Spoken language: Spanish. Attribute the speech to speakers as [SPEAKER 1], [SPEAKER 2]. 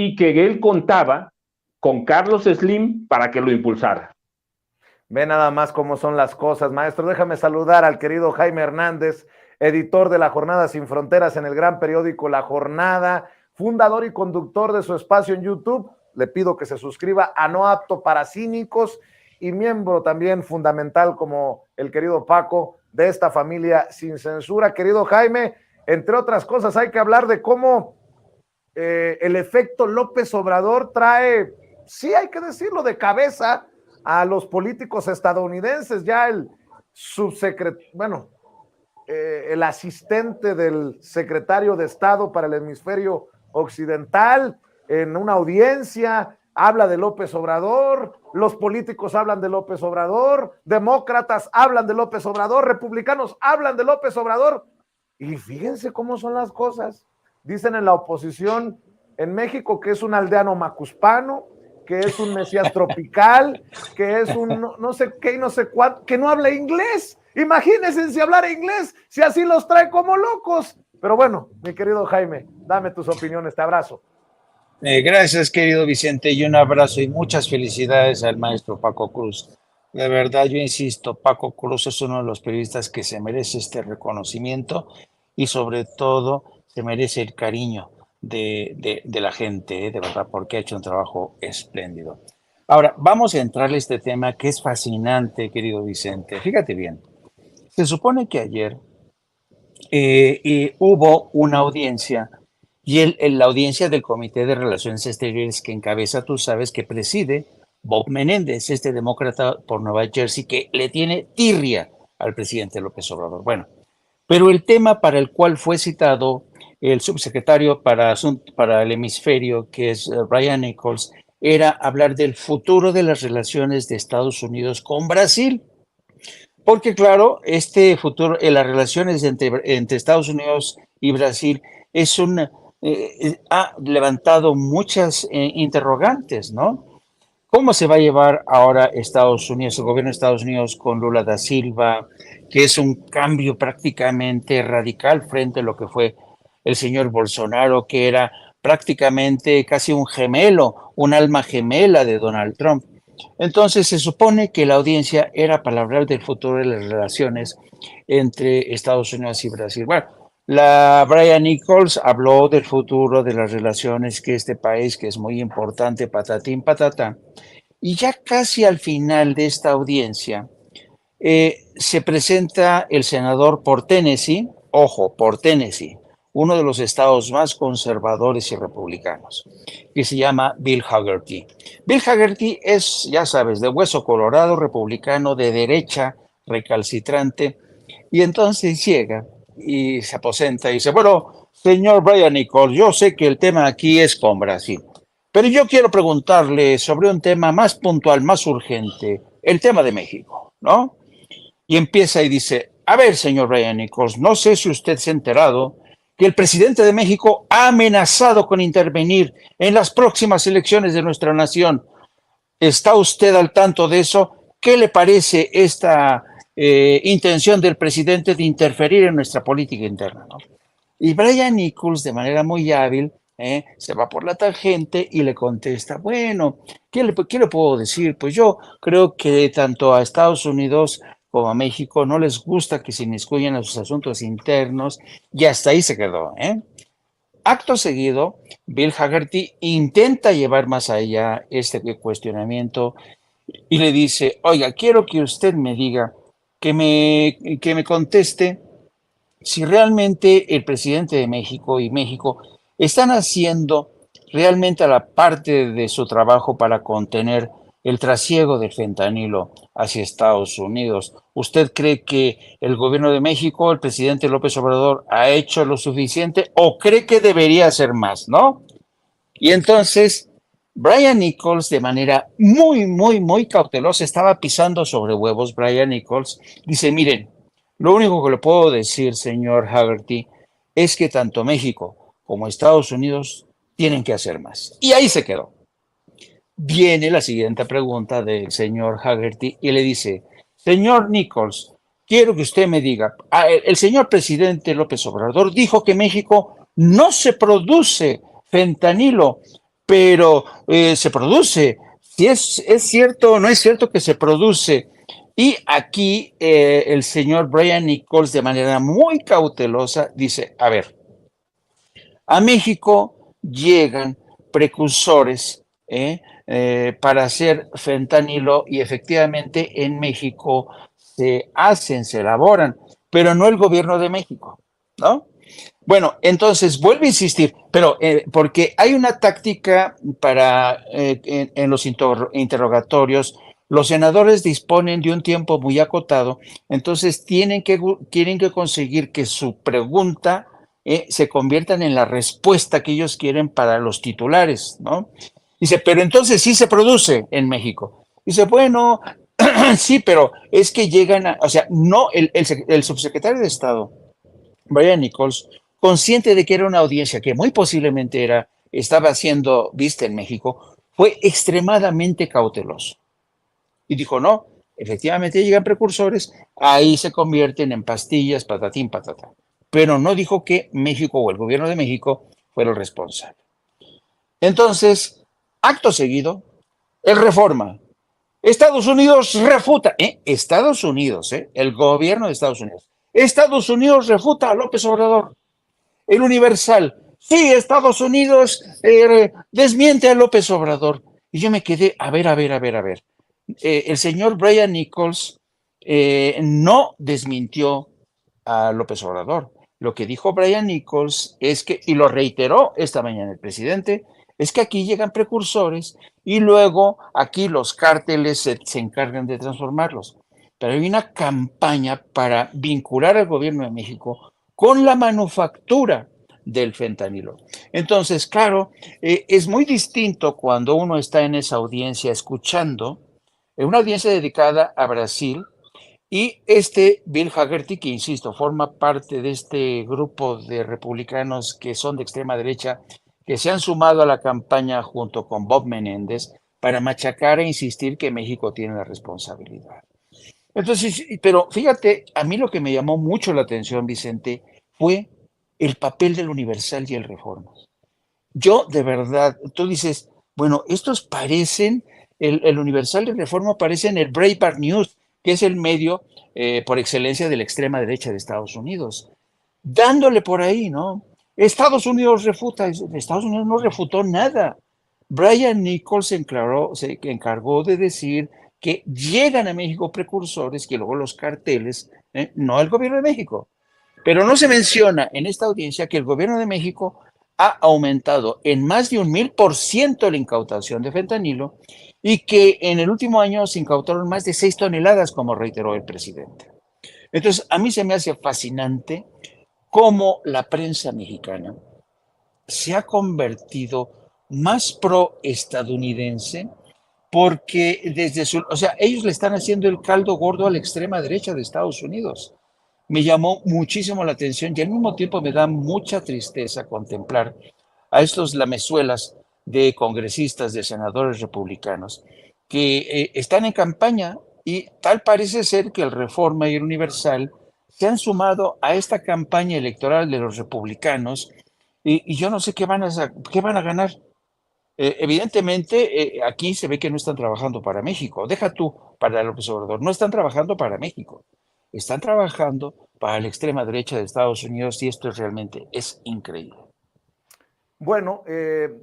[SPEAKER 1] y que él contaba con Carlos Slim para que lo impulsara.
[SPEAKER 2] Ve nada más cómo son las cosas, maestro. Déjame saludar al querido Jaime Hernández, editor de La Jornada Sin Fronteras en el gran periódico La Jornada, fundador y conductor de su espacio en YouTube. Le pido que se suscriba a No Apto para Cínicos y miembro también fundamental como el querido Paco de esta familia sin censura. Querido Jaime, entre otras cosas hay que hablar de cómo el efecto López Obrador trae, sí hay que decirlo, de cabeza a los políticos estadounidenses. Ya el el asistente del secretario de Estado para el hemisferio occidental en una audiencia habla de López Obrador, los políticos hablan de López Obrador, demócratas hablan de López Obrador, republicanos hablan de López Obrador, y fíjense cómo son las cosas. Dicen en la oposición en México que es un aldeano macuspano, que es un mesías tropical, que es un no sé qué y no sé cuánto, que no habla inglés. Imagínense si hablara inglés, si así los trae como locos. Pero bueno, mi querido Jaime, dame tus opiniones, te abrazo.
[SPEAKER 3] Gracias, querido Vicente, y un abrazo y muchas felicidades al maestro Paco Cruz. De verdad, yo insisto, Paco Cruz es uno de los periodistas que se merece este reconocimiento y sobre todo se merece el cariño de la gente, de verdad, porque ha hecho un trabajo espléndido. Ahora, vamos a entrar a este tema que es fascinante, querido Vicente. Fíjate bien, se supone que ayer hubo una audiencia y la audiencia del Comité de Relaciones Exteriores que encabeza, tú sabes, que preside Bob Menéndez, este demócrata por Nueva Jersey que le tiene tirria al presidente López Obrador. Bueno, pero el tema para el cual fue citado el subsecretario para el hemisferio, que es Brian Nichols, era hablar del futuro de las relaciones de Estados Unidos con Brasil. Porque claro, este futuro, las relaciones entre Estados Unidos y Brasil ha levantado muchas interrogantes, ¿no? ¿Cómo se va a llevar ahora Estados Unidos, el gobierno de Estados Unidos con Lula da Silva, que es un cambio prácticamente radical frente a lo que fue el señor Bolsonaro, que era prácticamente casi un gemelo, un alma gemela de Donald Trump? Entonces se supone que la audiencia era para hablar del futuro de las relaciones entre Estados Unidos y Brasil. Bueno, Brian Nichols habló del futuro de las relaciones que este país, que es muy importante, patatín, patatá. Y ya casi al final de esta audiencia se presenta el senador por Tennessee, ojo, por Tennessee, uno de los estados más conservadores y republicanos, que se llama Bill Hagerty. Bill Hagerty es, ya sabes, de hueso colorado, republicano, de derecha, recalcitrante, y entonces llega y se aposenta y dice, bueno, señor Brian Nichols, yo sé que el tema aquí es con Brasil, pero yo quiero preguntarle sobre un tema más puntual, más urgente, el tema de México, ¿no? Y empieza y dice, a ver, señor Brian Nichols, no sé si usted se ha enterado que el presidente de México ha amenazado con intervenir en las próximas elecciones de nuestra nación. ¿Está usted al tanto de eso? ¿Qué le parece esta intención del presidente de interferir en nuestra política interna, ¿no? Y Brian Nichols, de manera muy hábil, se va por la tangente y le contesta, bueno, ¿qué le puedo decir? Pues yo creo que tanto a Estados Unidos como a México no les gusta que se inmiscuyan en sus asuntos internos, y hasta ahí se quedó. Acto seguido, Bill Hagerty intenta llevar más allá este cuestionamiento y le dice, oiga, quiero que usted me diga, que me conteste si realmente el presidente de México y México están haciendo realmente la parte de su trabajo para contener el trasiego de fentanilo hacia Estados Unidos. ¿Usted cree que el gobierno de México, el presidente López Obrador, ha hecho lo suficiente o cree que debería hacer más, no? Y entonces Brian Nichols, de manera muy cautelosa, estaba pisando sobre huevos. Brian Nichols dice, miren, lo único que le puedo decir, señor Hagerty, es que tanto México como Estados Unidos tienen que hacer más. Y ahí se quedó. Viene la siguiente pregunta del señor Hagerty y le dice, señor Nichols, quiero que usted me diga, el señor presidente López Obrador dijo que México no se produce fentanilo. pero se produce. Si es cierto o no es cierto que se produce. Y aquí el señor Brian Nichols, de manera muy cautelosa, dice, a ver, a México llegan precursores para hacer fentanilo y efectivamente en México se elaboran, pero no el gobierno de México, ¿no? Bueno, entonces vuelvo a insistir, pero porque hay una táctica para en los interrogatorios, los senadores disponen de un tiempo muy acotado, entonces tienen que conseguir que su pregunta se conviertan en la respuesta que ellos quieren para los titulares, ¿no? Dice, pero entonces sí se produce en México. Dice, bueno, sí, pero es que llegan a, o sea, no, el subsecretario de Estado, Brian Nichols, consciente de que era una audiencia que muy posiblemente estaba siendo vista en México, fue extremadamente cauteloso. Y dijo, no, efectivamente llegan precursores, ahí se convierten en pastillas, patatín, patatá. Pero no dijo que México o el gobierno de México fuera el responsable. Entonces, acto seguido, el Reforma. Estados Unidos refuta, Estados Unidos, el gobierno de Estados Unidos. Estados Unidos refuta a López Obrador. El Universal, sí, Estados Unidos desmiente a López Obrador. Y yo me quedé, a ver. El señor Brian Nichols no desmintió a López Obrador. Lo que dijo Brian Nichols es que, y lo reiteró esta mañana el presidente, es que aquí llegan precursores y luego aquí los cárteles se encargan de transformarlos. Pero hay una campaña para vincular al gobierno de México con la manufactura del fentanilo. Entonces, claro, es muy distinto cuando uno está en esa audiencia escuchando, en una audiencia dedicada a Brasil, y Bill Hagerty, que insisto, forma parte de este grupo de republicanos que son de extrema derecha, que se han sumado a la campaña junto con Bob Menéndez para machacar e insistir que México tiene la responsabilidad. Entonces, pero fíjate, a mí lo que me llamó mucho la atención, Vicente, fue el papel del Universal y el Reforma. Yo, de verdad, tú dices, bueno, estos parecen, el Universal y el Reforma parecen el Breitbart News, que es el medio por excelencia de la extrema derecha de Estados Unidos, dándole por ahí, ¿no? Estados Unidos refuta, Estados Unidos no refutó nada. Brian Nichols se encargó de decir que llegan a México precursores que luego los carteles, no el gobierno de México. Pero no se menciona en esta audiencia que el gobierno de México ha aumentado en más de 1000% la incautación de fentanilo y que en el último año se incautaron más de 6 toneladas, como reiteró el presidente. Entonces, a mí se me hace fascinante cómo la prensa mexicana se ha convertido más pro-estadounidense porque o sea, ellos le están haciendo el caldo gordo a la extrema derecha de Estados Unidos. Me llamó muchísimo la atención y al mismo tiempo me da mucha tristeza contemplar a estos lamezuelas de congresistas, de senadores republicanos que están en campaña y tal parece ser que el Reforma y el Universal se han sumado a esta campaña electoral de los republicanos y yo no sé qué van a ganar. Evidentemente, aquí se ve que no están trabajando para México. Deja tú para López Obrador, no están trabajando para México. Están trabajando para la extrema derecha de Estados Unidos y esto realmente es increíble.
[SPEAKER 2] Bueno,